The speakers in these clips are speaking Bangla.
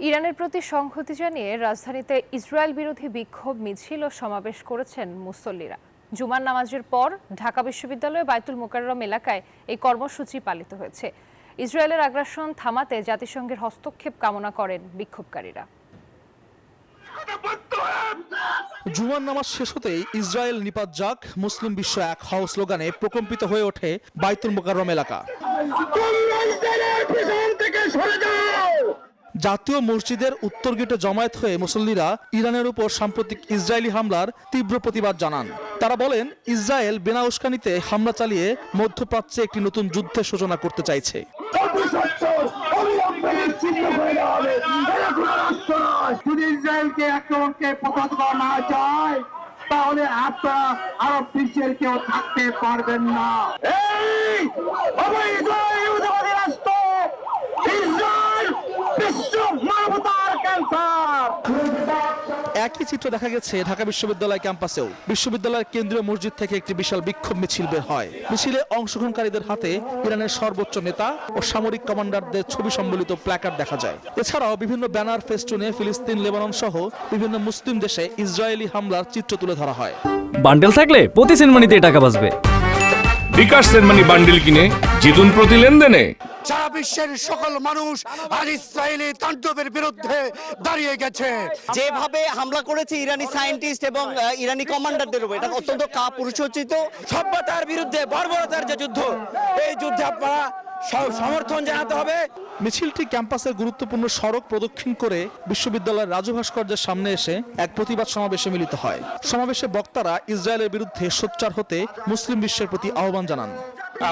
ইরানের প্রতি সংহতি জানিয়ে রাজধানীতে ইসরায়েল বিরোধী বিক্ষোভ মিছিল ও সমাবেশ করেছেন মুসল্লিরা। জুমার নামাজের পর ঢাকা বিশ্ববিদ্যালয়ে বায়তুল মোকাররম এলাকায় এই কর্মসূচি পালিত হয়েছে। ইসরায়েলের আগ্রাসন থামাতে জাতিসংঘের হস্তক্ষেপ কামনা করেন বিক্ষোভকারীরা। জুমার নামাজ শেষ হতেই ইসরায়েল নিপাত যাক, মুসলিম বিশ্ব এক হও স্লোগানে প্রকম্পিত হয়ে ওঠে বায়তুল মোকাররম এলাকা। জাতীয় মসজিদের উত্তর গেটে জমায়েত হয়ে মুসল্লিরা ইরানের উপর সাম্প্রতিক ইসরায়েলি হামলার তীব্র প্রতিবাদ জানান। তারা বলেন, ইসরায়েল বিনা উস্কানিতে হামলা চালিয়ে মধ্যপ্রাচ্যে একটি নতুন যুদ্ধের সূচনা করতে চাইছে। যদি ইসরায়েলকে আক্রমণকে প্রতিহত করা না যায়, তাহলে আপনারা আরব বিশ্বের কেউ থাকতে পারবেন না। একই চিত্র দেখা গেছে ঢাকা বিশ্ববিদ্যালয় ক্যাম্পাসেও। বিশ্ববিদ্যালয়ের কেন্দ্রীয় মসজিদ থেকে একটি বিশাল বিক্ষোভ মিছিল বের হয়। মিছিলে অংশগ্রহণকারীদের হাতে ইরানের সর্বোচ্চ নেতা ও সামরিক কমান্ডারদের ছবি সম্বলিত প্ল্যাকার্ড দেখা যায়। এছাড়াও বিভিন্ন ব্যানার ফেস্টুনে ফিলিস্তিন, লেবানন সহ বিভিন্ন মুসলিম দেশে ইসরায়েলি হামলার চিত্র তুলে ধরা হয়। বান্ডেল থাকলে প্রতি সেনমানিতে টাকা বাঁচবে। বিকাশ সেনমানি বান্ডেল কিনে জিতুন প্রতি লেনদেনে। সারা বিশ্বের সকল মানুষ আজ ইসরায়েলি তাণ্ডবের বিরুদ্ধে দাঁড়িয়ে গেছে। যেভাবে হামলা করেছে ইরানি সায়েন্টিস্ট এবং ইরানি কমান্ডারদের উপর, এটা অত্যন্ত কাপুরুষোচিত। সভ্যতার বিরুদ্ধে বর্বরতার যে যুদ্ধ, এই যুদ্ধে আপনারা সমর্থন জানাতে হবে। মিছিলটি ক্যাম্পাসের গুরুত্বপূর্ণ সড়ক প্রদক্ষিণ করে বিশ্ববিদ্যালয়ের রাজু ভাস্কর্যের সামনে এসে এক প্রতিবাদ সমাবেশে মিলিত হয়। সমাবেশে বক্তারা ইসরায়েলের বিরুদ্ধে সোচ্চার হতে মুসলিম বিশ্বের প্রতি আহ্বান জানান।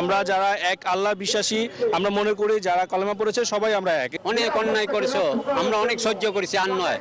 আমরা যারা এক আল্লাহ বিশ্বাসী, আমরা মনে করি যারা কলেমা পড়েছে সবাই আমরা এক। অনেক অন্যায় করেছো, আমরা অনেক সহ্য করেছি, আর নয়।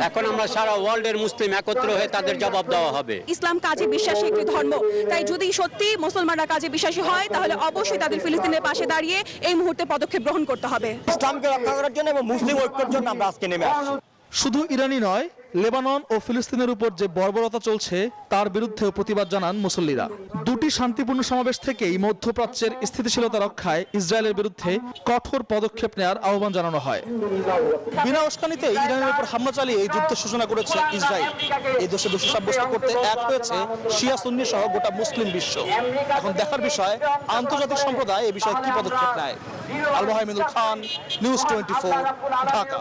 এখন আমরা সারা ওয়ার্ল্ডের মুসলিম একত্র হয়ে তাদের জবাব দেওয়া হবে। ইসলাম কাজে বিশ্বাসী একটি ধর্ম, তাই যদি সত্যি মুসলমানরা কাজে বিশ্বাসী হয়, তাহলে অবশ্যই তাদের ফিলিস্তিনের পাশে দাঁড়িয়ে এই মুহূর্তে পদক্ষেপ গ্রহণ করতে হবে। ইসলামকে রক্ষা করার জন্য এবং মুসলিম ঐক্যের জন্য আমরা আজকে নেমে আসছি। শুধু ইরানি নয়, লেবানন ও ফিলিস্তিনের উপর যে বর্বরতা চলছে তার বিরুদ্ধেও প্রতিবাদ জানান মুসল্লিরা। দুটি শান্তিপূর্ণ সমাবেশ থেকেই মধ্যপ্রাচ্যের স্থিতিশীলতা রক্ষায় ইসরায়েলের বিরুদ্ধে কঠোর পদক্ষেপ নেওয়ার আহ্বান জানানো হয়। বিনা উস্কানিতে ইরানের উপর হামলা চালিয়ে এই যুদ্ধের সূচনা করেছে ইসরায়েল। এই দোষে দোষী সাব্যস্ত করতে এক হয়েছে শিয়া সুন্নি সহ গোটা মুসলিম বিশ্ব। এখন দেখার বিষয়, আন্তর্জাতিক সম্প্রদায় এই বিষয়ে কি পদক্ষেপ নেয়। আল মাহমুদুল খান, নিউজ 24, ঢাকা।